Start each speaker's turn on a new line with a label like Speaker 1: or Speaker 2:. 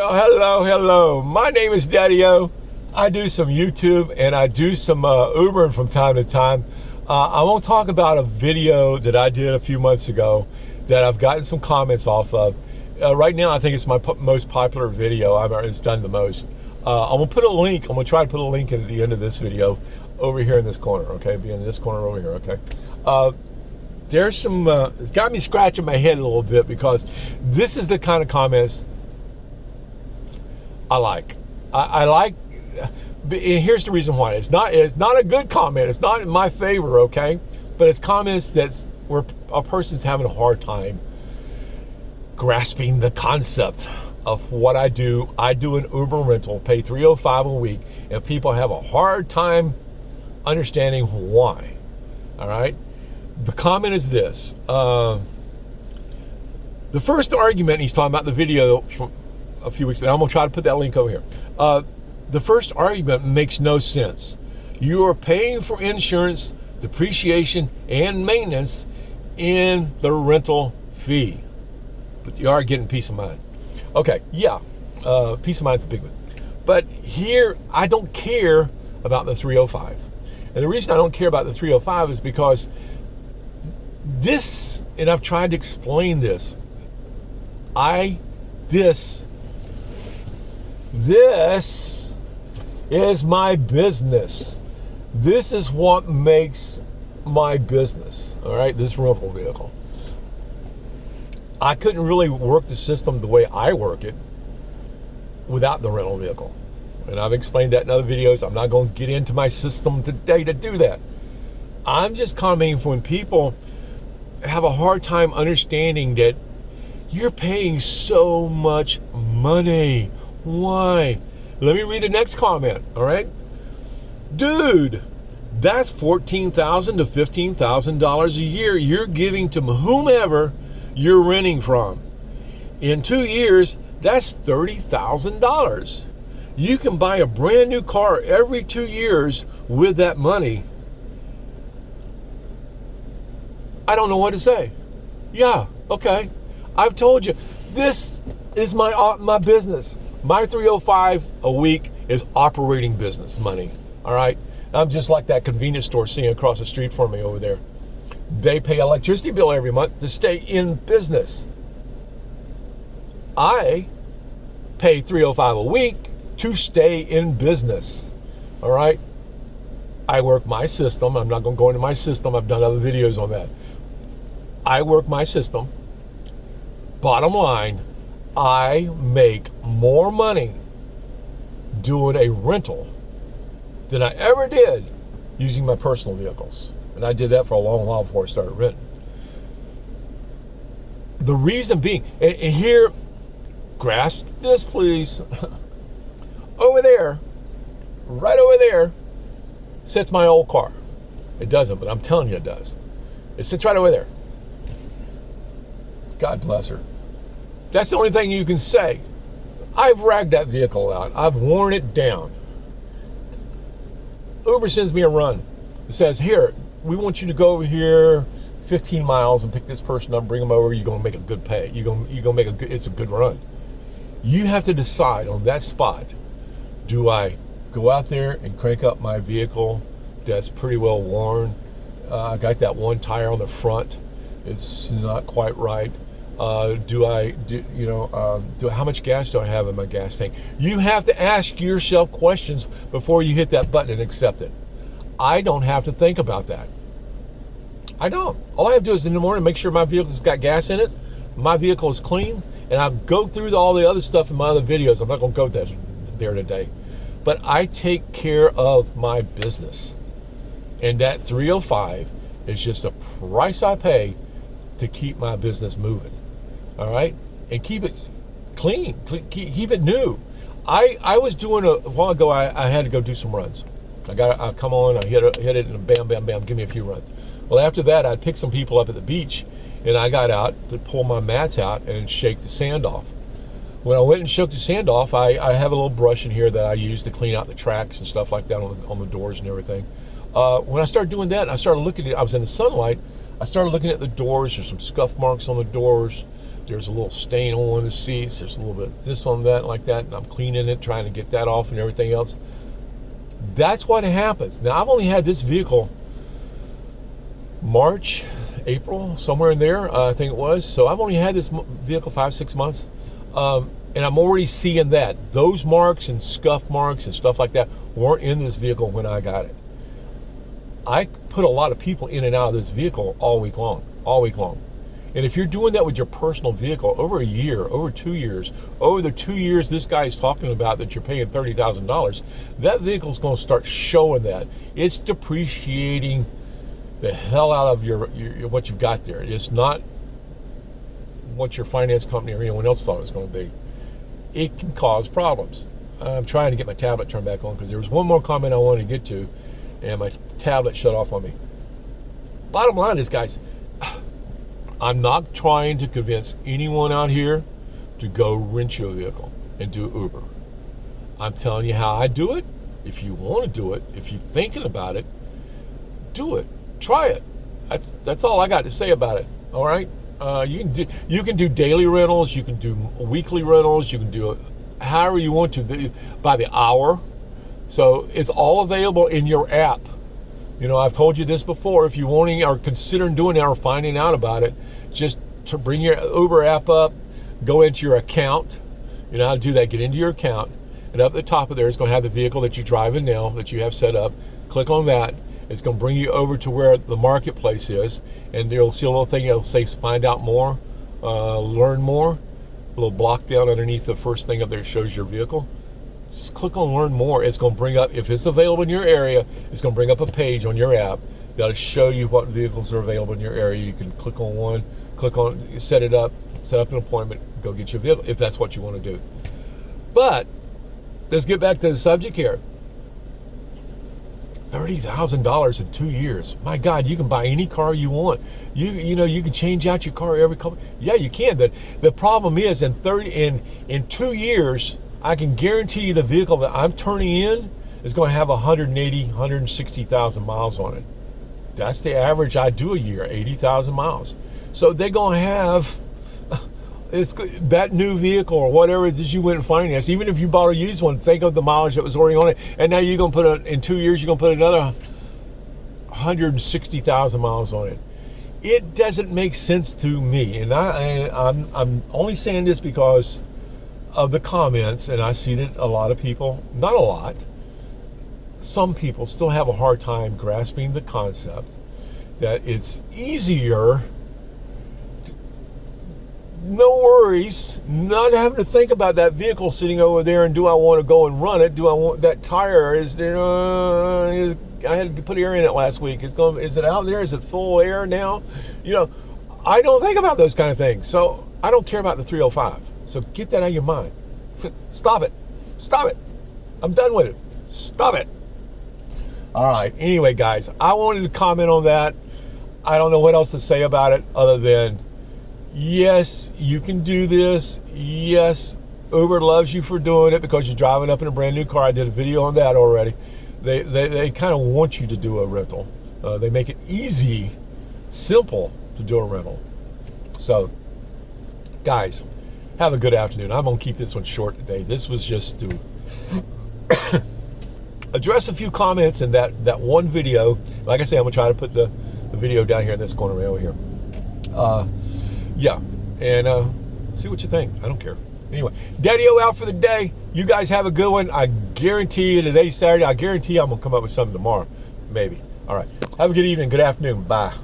Speaker 1: Well, hello. My name is Daddy-O. I do some YouTube and I do some Ubering from time to time. I won't talk about a video that I did a few months ago that I've gotten some comments off of. Right now, I think it's my most popular video. It's done the most. I'm going to put a link. I'm going to try to put a link at the end of this video over here in this corner, okay? Be in this corner over here, okay? There's some, it's got me scratching my head a little bit because this is the kind of comments I like. I like, and here's the reason why. It's not a good comment. It's not in my favor, okay? But it's comments where a person's having a hard time grasping the concept of what I do. I do an Uber rental, pay $305 a week, and people have a hard time understanding why. All right? The comment is this. The first argument he's talking about in the video from a few weeks ago, I'm going to try to put that link over here. The first argument makes no sense. You are paying for insurance, depreciation, and maintenance in the rental fee, but you are getting peace of mind. Okay, yeah, peace of mind's a big one. But here, I don't care about the 305. And the reason I don't care about the 305 is because this, and I've tried to explain this, this is my business. This is what makes my business, all right, this rental vehicle. I couldn't really work the system the way I work it without the rental vehicle. And I've explained that in other videos. I'm not going to get into my system today to do that. I'm just commenting when people have a hard time understanding that you're paying so much money. Why? Let me read the next comment, all right? Dude, that's $14,000 to $15,000 a year you're giving to whomever you're renting from. In 2 years, that's $30,000. You can buy a brand new car every 2 years with that money. I don't know what to say. Yeah, okay. I've told you, this is my business. My 305 a week is operating business money, all right? I'm just like that convenience store sitting across the street from me over there. They pay electricity bill every month to stay in business. I pay $305 a week to stay in business, all right? I work my system. I'm not going to go into my system. I've done other videos on that. I work my system. Bottom line, I make more money doing a rental than I ever did using my personal vehicles. And I did that for a long while before I started renting. The reason being, and here, grasp this please, over there, right over there, sits my old car. It doesn't, but I'm telling you it does. It sits right over there. God bless her. That's the only thing you can say. I've ragged that vehicle out. I've worn it down. Uber sends me a run. It says, here, we want you to go over here 15 miles and pick this person up, bring them over. You're going to make a good pay. You're going to make it's a good run. You have to decide on that spot. Do I go out there and crank up my vehicle that's pretty well worn? I got that one tire on the front. It's not quite right. How much gas do I have in my gas tank? You have to ask yourself questions before you hit that button and accept it. I don't have to think about that. I don't. All I have to do is in the morning make sure my vehicle's got gas in it, my vehicle is clean, and I go through all the other stuff in my other videos. I'm not going to go there today. But I take care of my business. And that 305 is just a price I pay to keep my business moving. All right? And keep it clean. Keep it new. I was doing a while ago, I had to go do some runs. I come on, I hit it, and bam, bam, bam, give me a few runs. Well, after that, I picked some people up at the beach, and I got out to pull my mats out and shake the sand off. When I went and shook the sand off, I have a little brush in here that I use to clean out the tracks and stuff like that on the doors and everything. When I started doing that, I started looking at it. I was in the sunlight. I started looking at the doors. There's some scuff marks on the doors. There's a little stain on one of the seats. There's a little bit of this on that, like that. And I'm cleaning it, trying to get that off and everything else. That's what happens. Now, I've only had this vehicle March, April, somewhere in there, I think it was. So I've only had this vehicle 5-6 months. And I'm already seeing that. Those marks and scuff marks and stuff like that weren't in this vehicle when I got it. I put a lot of people in and out of this vehicle all week long. And if you're doing that with your personal vehicle over a year, over 2 years, over the 2 years this guy's talking about that you're paying $30,000, that vehicle's going to start showing that. It's depreciating the hell out of your what you've got there. It's not what your finance company or anyone else thought it was going to be. It can cause problems. I'm trying to get my tablet turned back on because there was one more comment I wanted to get to, and my tablet shut off on me. Bottom line is, guys, I'm not trying to convince anyone out here to go rent you a vehicle and do Uber. I'm telling you how I do it. If you want to do it, if you're thinking about it, do it. Try it. That's all I got to say about it. All right. You can do daily rentals. You can do weekly rentals. You can do it however you want to, by the hour. So it's all available in your app. You know, I've told you this before. If you're wanting or considering doing that or finding out about it, just to bring your Uber app up, go into your account. You know how to do that. Get into your account, and up at the top of there, it's going to have the vehicle that you're driving now that you have set up. Click on that. It's going to bring you over to where the marketplace is, and you'll see a little thing that'll say "Find out more," "Learn more." A little block down underneath the first thing up there shows your vehicle. Just click on Learn More. It's going to bring up, if it's available in your area, it's going to bring up a page on your app that'll show you what vehicles are available in your area. You can click on one, set up an appointment, go get your vehicle if that's what you want to do. But let's get back to the subject here. $30,000 in 2 years. My God, you can buy any car you want. You know you can change out your car every couple. Yeah, you can. The problem is in 2 years. I can guarantee you the vehicle that I'm turning in is going to have 160,000 miles on it. That's the average I do a year, 80,000 miles. So they're going to have that new vehicle or whatever it is you went and financed. Even if you bought a used one, think of the mileage that was already on it. And now you're going to in 2 years, you're going to put another 160,000 miles on it. It doesn't make sense to me. And I'm only saying this because of the comments, and I see that a lot of people, not a lot, some people still have a hard time grasping the concept that it's easier, no worries, not having to think about that vehicle sitting over there and do I want to go and run it? Do I want that tire? I had to put air in it last week. Is it out there? Is it full air now? You know, I don't think about those kind of things. So I don't care about the 305. So get that out of your mind. Stop it. Stop it. I'm done with it. Stop it. All right. Anyway, guys, I wanted to comment on that. I don't know what else to say about it other than, yes, you can do this. Yes, Uber loves you for doing it because you're driving up in a brand new car. I did a video on that already. They kind of want you to do a rental. They make it easy, simple to do a rental. So, guys, have a good afternoon. I'm going to keep this one short today. This was just to address a few comments in that one video. Like I say, I'm going to try to put the video down here in this corner right over here. Yeah, and see what you think. I don't care. Anyway, Daddy-O out for the day. You guys have a good one. I guarantee you today's Saturday. I guarantee you I'm going to come up with something tomorrow. Maybe. All right. Have a good evening. Good afternoon. Bye.